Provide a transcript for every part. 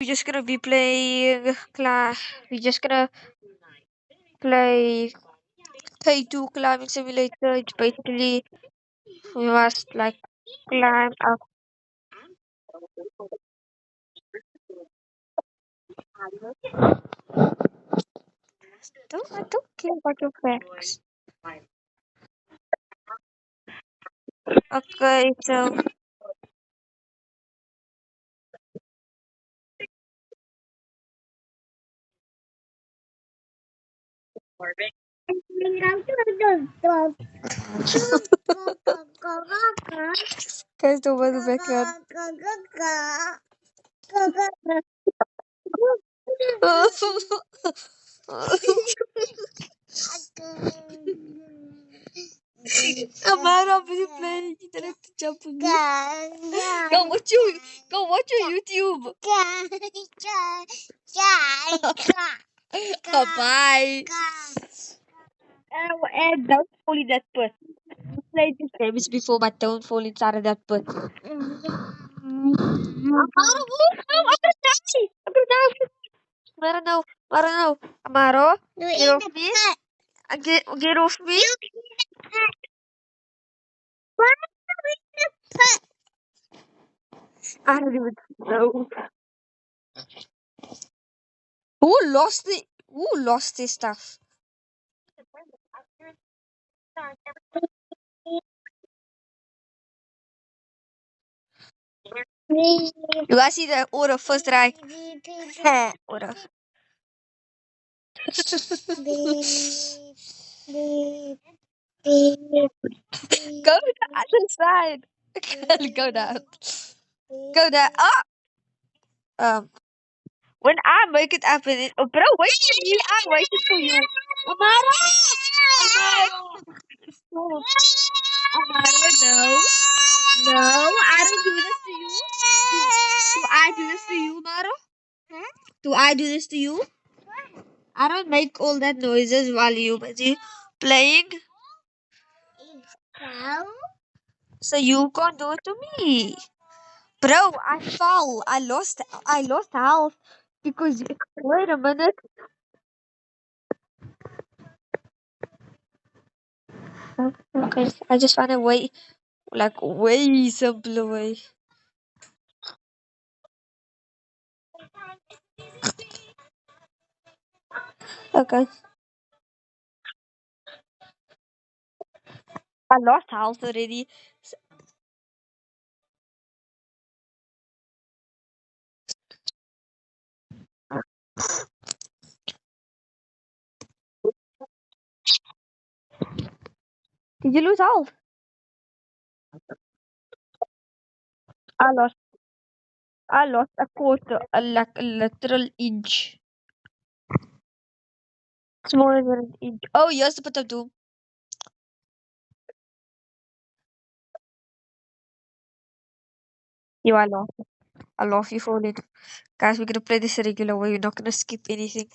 We're just gonna be playing class. We're just gonna play K2 climbing simulator. It's basically we must like climb up. I don't care about your facts. Okay, so guys, don't want the background. Amara, will you playing? You don't have to jump on me. Go watch you. Go watch your YouTube. Bye. And don't fall in that pit. I played this games before, but don't fall inside of that pit. Amara, move! No, I'm gonna die! I'm gonna die! Amara, no! Amara, no! Amaro, get off me! Get off me! I don't even know. Who lost this stuff? You guys see the order first, right? Order. Go to the other side. Go down. Go down. Ah! When I make it happen, oh, bro, wait for me. I waited for you. Amara! Amara! No. Amara, no. No, I don't do this to you. Do I do this to you, Amara? Do I do this to you? I don't make all that noises while you busy playing. So you can't do it to me. Bro, I fell. I lost health because wait a minute. Okay, I just found a way, like way simpler way. Okay, I lost health already. Did you lose health? I lost. I lost a quarter, like a literal inch, smaller than an inch. Oh, here's the bit of doom. You, I lost. I lost you for it, guys. We're gonna play this a regular way. We're not gonna skip anything.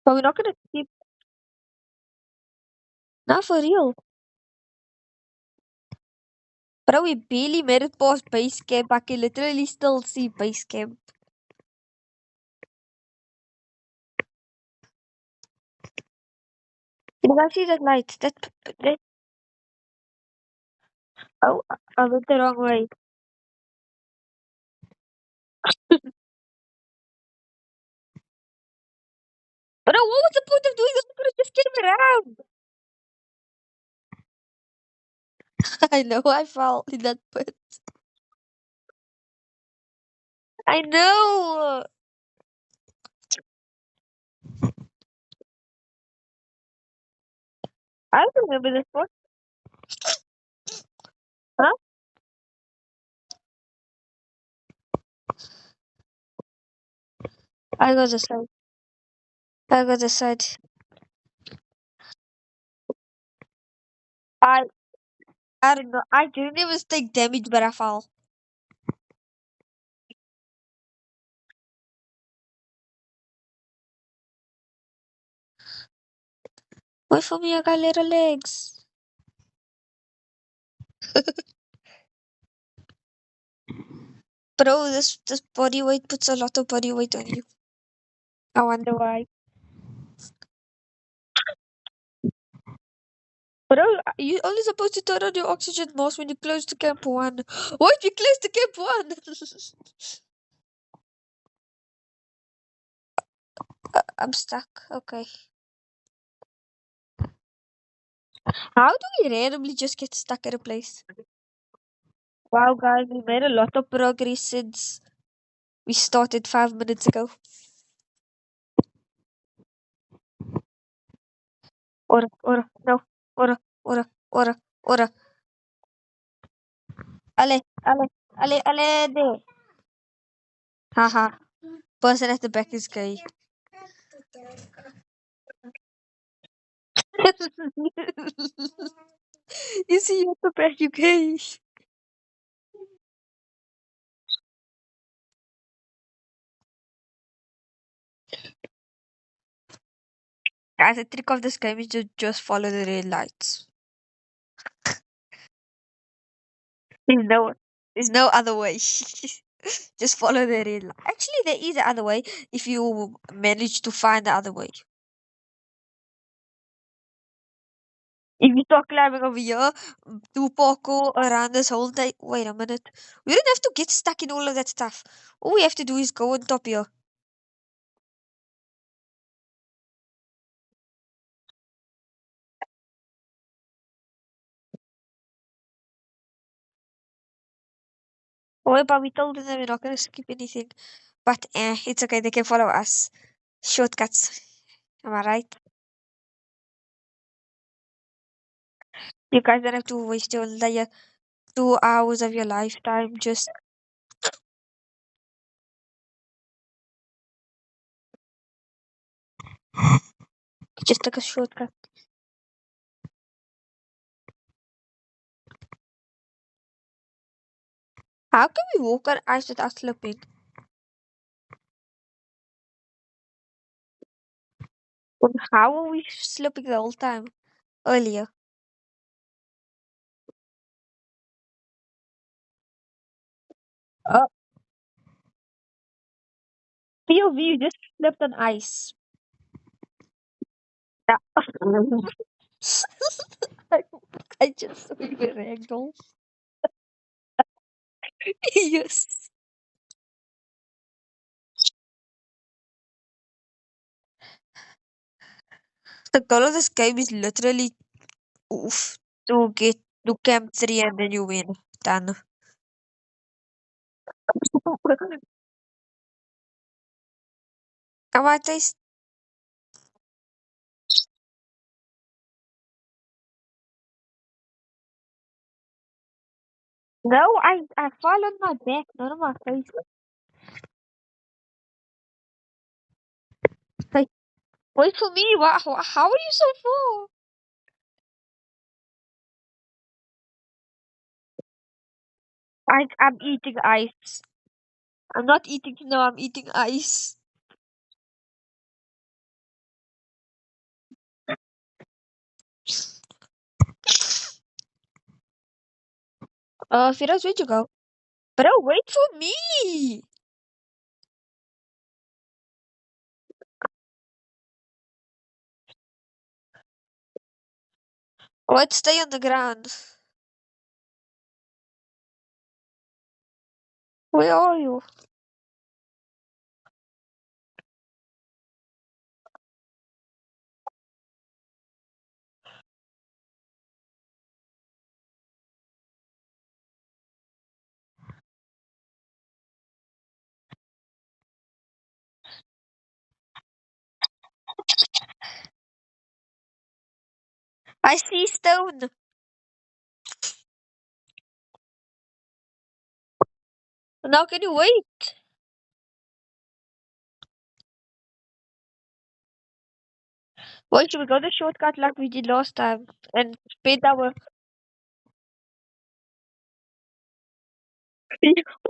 But we're not gonna skip. Not for real. Bro, we barely made it past base camp. I can literally still see base camp. You guys see that light? That oh, I went the wrong way. Bro, what was the point of doing this? We could have just came around. I know I fell in that pit. I know. I don't remember this one. Huh? I got the side. I got the side. I I don't know. I didn't even take damage, but I fell. Wait for me, I got little legs. Bro, this body weight puts a lot of body weight on you. I wonder why. Bro, you only supposed to turn on your oxygen mask when you close to Camp 1. What? You close to Camp 1? I'm stuck. Okay. How do we randomly just get stuck at a place? Wow, guys, we made a lot of progress since we started 5 minutes ago. No, ora, ora. Ale, de. Haha. Person at the back is gay. You see you at the back, you gay. Guys, the trick of this game is to just follow the red lights. There's no, there's no other way. Just follow the red light. Actually, there is the other way if you manage to find the other way. If you start climbing over here, do parkour around this whole thing. Wait a minute. We don't have to get stuck in all of that stuff. All we have to do is go on top here. Oh, but we told them we're not going to skip anything. But it's okay. They can follow us. Shortcuts. Am I right? You guys don't have to waste your entire 2 hours of your lifetime just take a shortcut. How can we walk on ice without slipping? And how are we slipping the whole time earlier? Oh, POV, you just slipped on ice. Yeah. I, I just saw you ragdoll. Yes. The goal of this game is literally oof, to get to camp 3 and then you win. Done. Come on, taste. No, I fall on my back, not on my face. Like, wait for me. How are you so full? I'm eating ice. I'm not eating no, I'm eating ice. Firas, where'd you go? Bro, wait for me. What? Stay on the ground. Where are you? I see stone. Now can you wait? Wait, should we go the shortcut like we did last time and spend our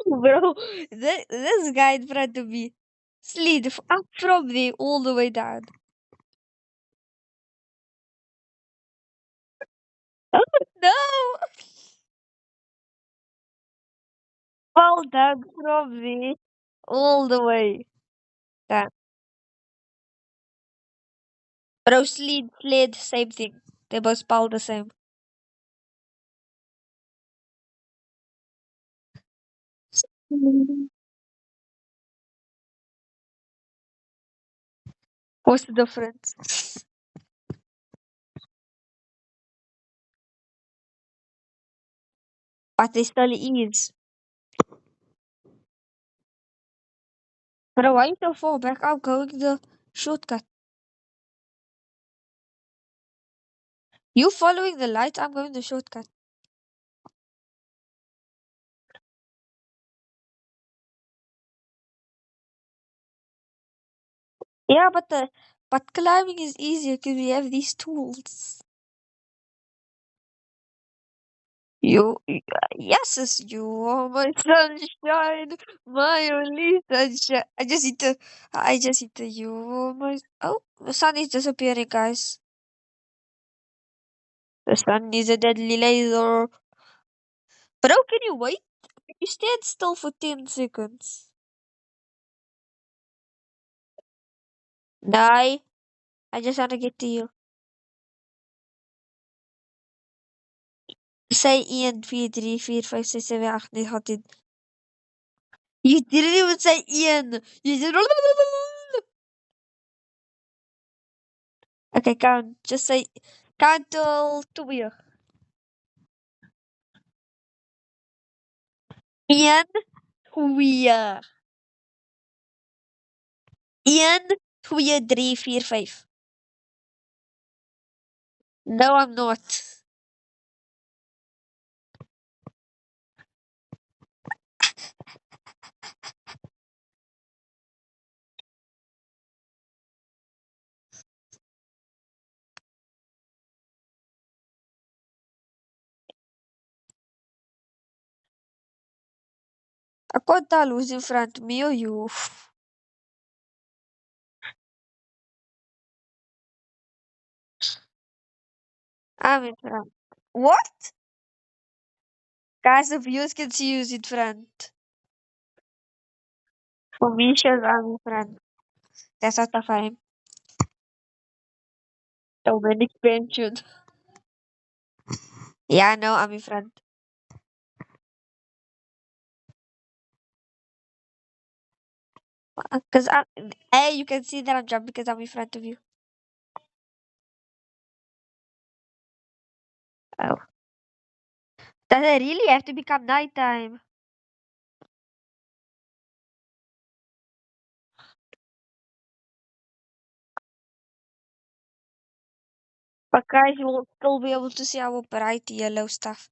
bro? This guy in front of me slid up from there all the way down. No! Well done from me. All the way. That. Bro, sled, same thing. They both spell the same. Mm. What's the difference? But they still is. Bro, why you so far back? I'm going the shortcut. You following the light, I'm going the shortcut. Yeah, but climbing is easier because we have these tools. Yes, it's you are my sunshine, my only sunshine. I just need to, you are my, oh, the sun is disappearing, guys. The sun is a deadly laser. Bro, can you wait? Can you stand still for 10 seconds? Die. I just want to get to you. Say Ian 4, 3, 4, 5, 6, 7, 8, 9, 10. You didn't even say Ian. You said. Okay, count. Just say. Count till 2. Ian 2. Ian 2, 3, 4, 5. No, I'm not. I can't tell who's in front, me or you. I'm in front. What? Guys, the viewers can see who's in front. For me, sure, I'm in front. That's what I find. Dominic pension. Yeah, I know, I'm in front. Because hey, you can see that I'm jumping because I'm in front of you. Oh. Does it really have to become nighttime? But guys, you will still be able to see our bright yellow stuff.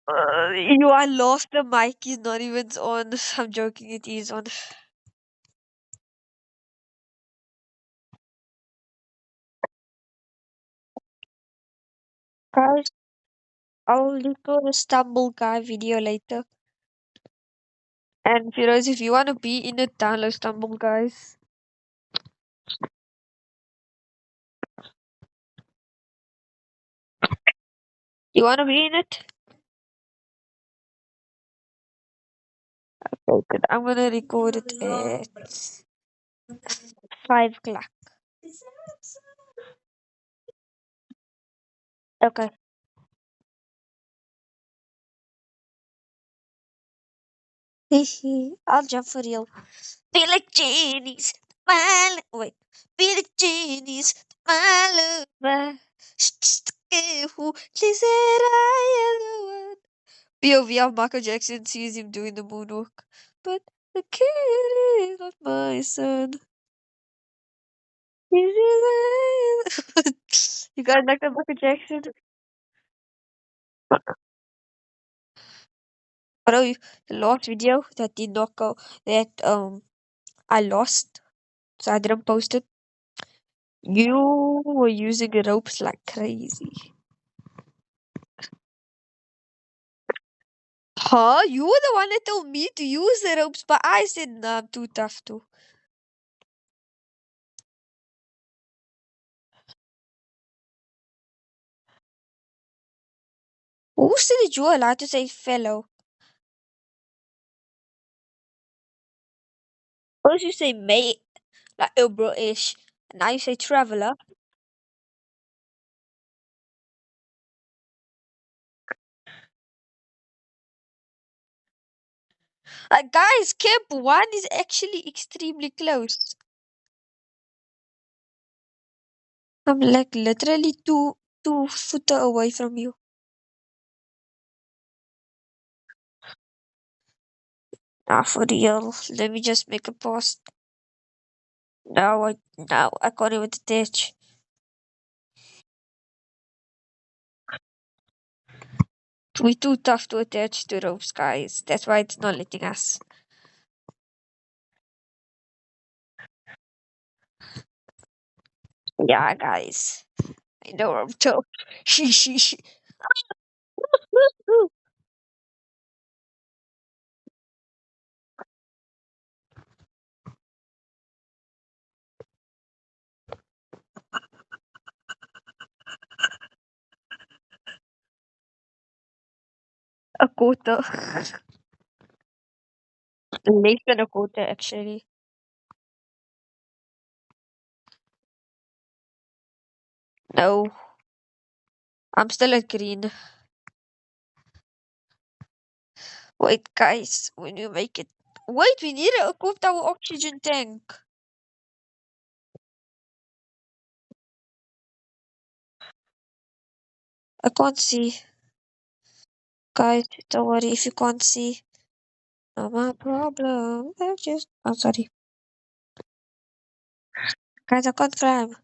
You are lost. The mic is not even on. I'm joking, it is on. Guys, I'll link to the Stumble Guy video later. And Firoz, if you want to be in it, download Stumble Guys. You want to be in it? Okay, good. I'm gonna record it at 5 o'clock. Okay. I'll jump for real. Be like genies, my wait. Be like genies, my lover. Who she said I am the one. POV of Michael Jackson sees him doing the moonwalk. But the kid is not my son. He's You guys like the Michael Jackson? Bro, the last video that did not go, that I lost, so I didn't post it. You were using ropes like crazy. Huh? You were the one that told me to use the ropes, but I said, nah, I'm too tough to. Who said you allowed to say fellow? First you say mate, like oh bro-ish. And now you say traveler. Guys, Camp 1 is actually extremely close. I'm like literally two footer away from you. Ah, for real. Let me just make a post. No, I can't even attach. We're too tough to attach to ropes, guys. That's why it's not letting us. Yeah, guys. I know I'm tough. She. A quarter. Less than a quarter, actually. No, I'm still at green. Wait, guys, when you make it. Wait, we need to equip our oxygen tank. I can't see. Guys, don't worry if you can't see. Not my problem. I just. Oh, sorry. Guys, I can't climb.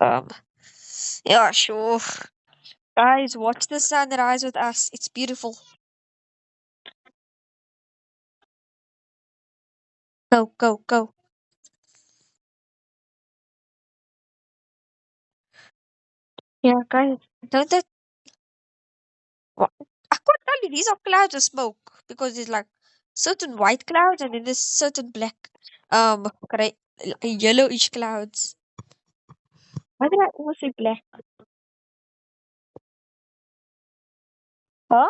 Um, yeah, sure. Guys, watch the sunrise with us. It's beautiful. Go, go, go. Yeah, guys. Don't that. What? I can't tell you. These are clouds of smoke because there's like certain white clouds and then there's certain black, gray, yellowish clouds. Why did I almost say black? Huh?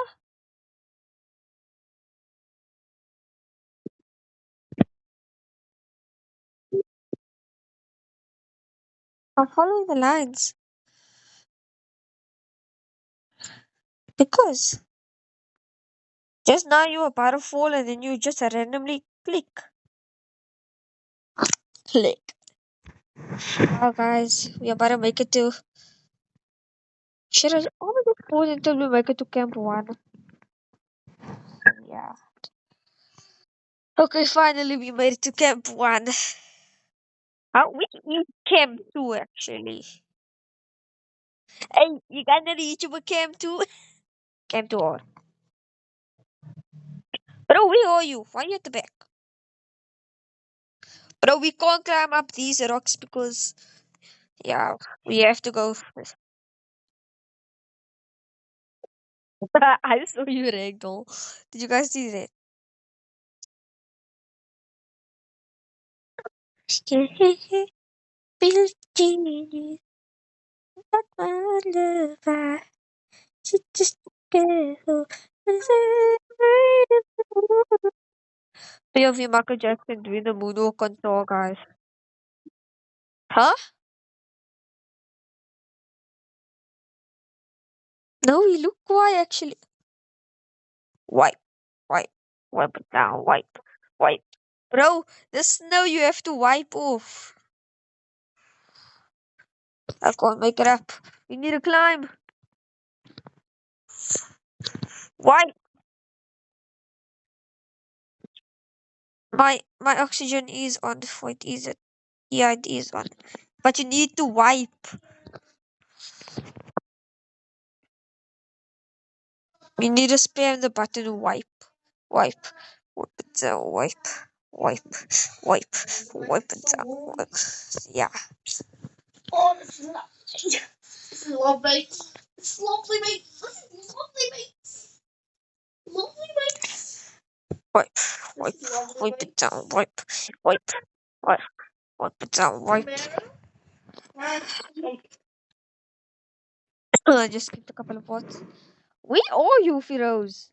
I'm following the lines because just now you were about to fall and then you just randomly click. Click. Oh, guys, we are about to make it to. Should I only just pause until we make it to Camp 1? Yeah. Okay, finally we made it to Camp 1. We is Camp 2 actually? Hey, you got another YouTuber Camp 2? Camp 2 or? Bro, where are you? Why are you at the back? Bro, we can't climb up these rocks because, yeah, we have to go. I saw you ragdoll. Did you guys see that? Building not my lover. She just go. Three of you, Michael Jackson doing the moonwalk on tour, guys. Huh? No, we look why actually. Wipe, wipe, wipe it down, wipe, wipe. Bro, the snow you have to wipe off. I can't make it up. We need to climb. Why? My oxygen is on. Wait, is it? Yeah, it is on. But you need to wipe. You need to spam the button wipe. Wipe. Wipe it down. Wipe. Wipe. Wipe. Wipe it down. Wipe. Yeah. Oh, it's lovely. It's lovely. It's lovely, mate. It's lovely, mate. Lovely, mate. Wipe, wipe, wipe it down, wipe, wipe, wipe, wipe it down, wipe. I just skipped a couple of words. Where are you, Firoz?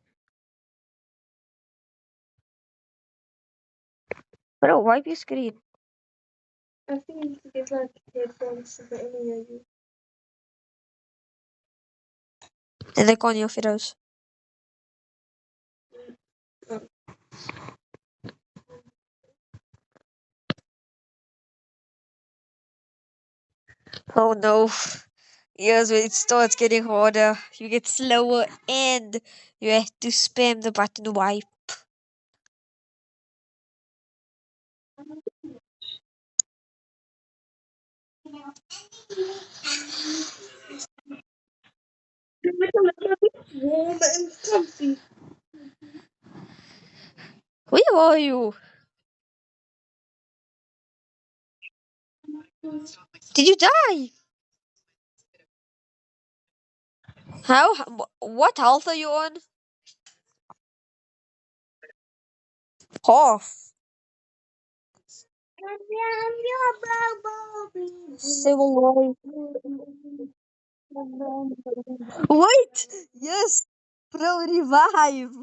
Bro, wipe your screen. I think you need to get like headphones so that only hear you. And they on you, Firoz. Oh no. Yes, when it starts getting harder, you get slower and you have to spam the button wipe. Warm and comfy. Where are you? Did you die? How? What health are you on? Half. Civil War. Wait! Yes! Pro revive!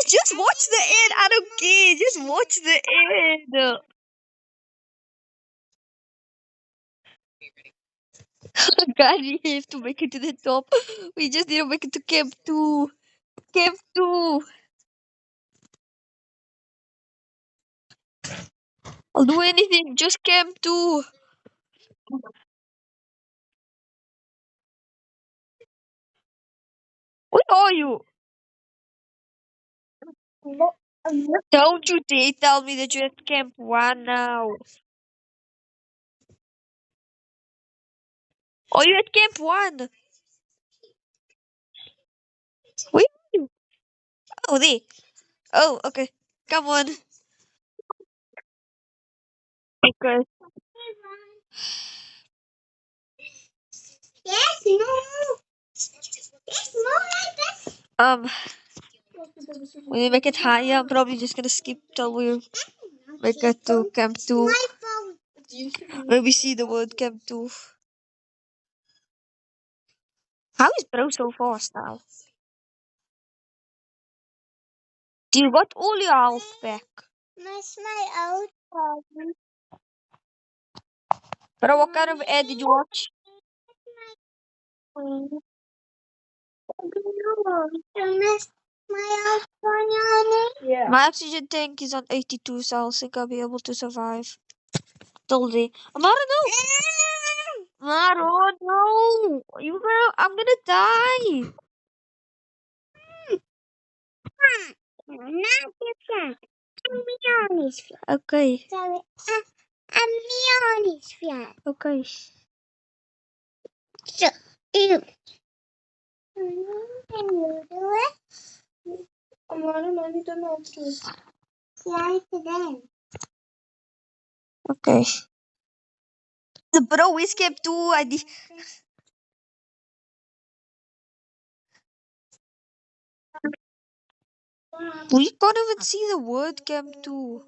Just watch the end! I don't care! Just watch the end! God, we have to make it to the top. We just need to make it to Camp 2. Camp 2! I'll do anything, just Camp 2! Where are you? Don't you dare tell me that you're at Camp 1 now. Are you at Camp 1? Where are you? Oh, there. Oh, okay. Come on. Okay. Yes, no. Yes, no, like this. When we make it higher, I'm probably just gonna skip till we make it to Camp 2. My phone. When we see the word Camp 2. How is Bro so fast now? Do you got all your health back? That's my old phone. Bro, what kind of ad did you watch? Miss my old phone, Yanni? Yeah. My oxygen tank is on 82, so I think I'll be able to survive. Till then. Amara, no! Amara, no! I'm gonna die! Not your flat. I'm Yanni's flat. Okay. Sorry. I'm Yanni's flat. Okay. So, you. Can you do it? Amara, I don't know how to do it. Try it then. Okay. The bro is Camp 2. We can't even see the word Camp 2.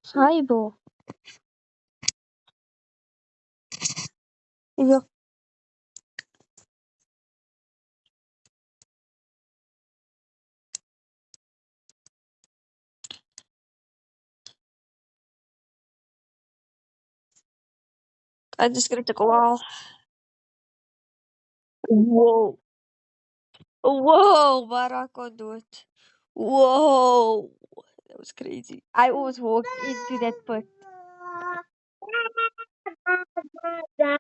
Hi, bro. Yeah. I'm just gonna take a while. Whoa. Whoa, but I can't do it. Whoa. That was crazy. I almost walked into that pit.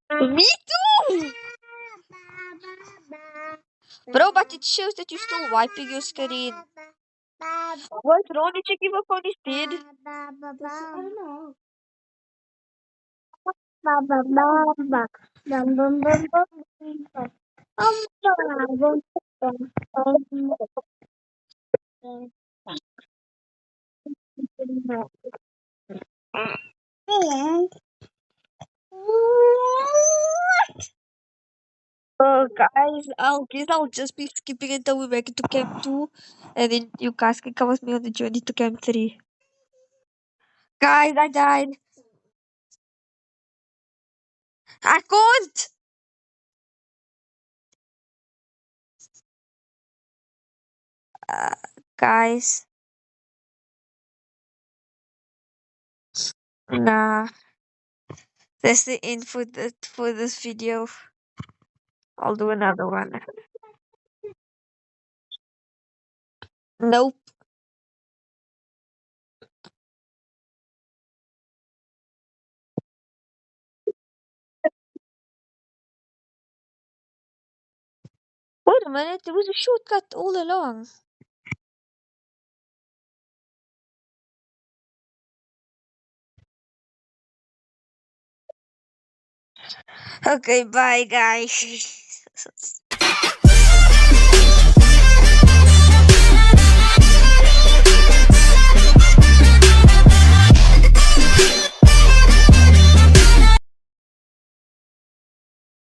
Me too! Bro, but it shows that you're still wiping your screen. What's wrong? Did you give up on his dead? I don't know. Oh, guys, I'll just be skipping until we make it to Camp 2, and then you guys can come with me on the journey to Camp 3. Guys, I died. I can't! Uh, guys, nah. That's the end for this video. I'll do another one. Nope. Wait a minute, there was a shortcut all along. Okay, bye guys.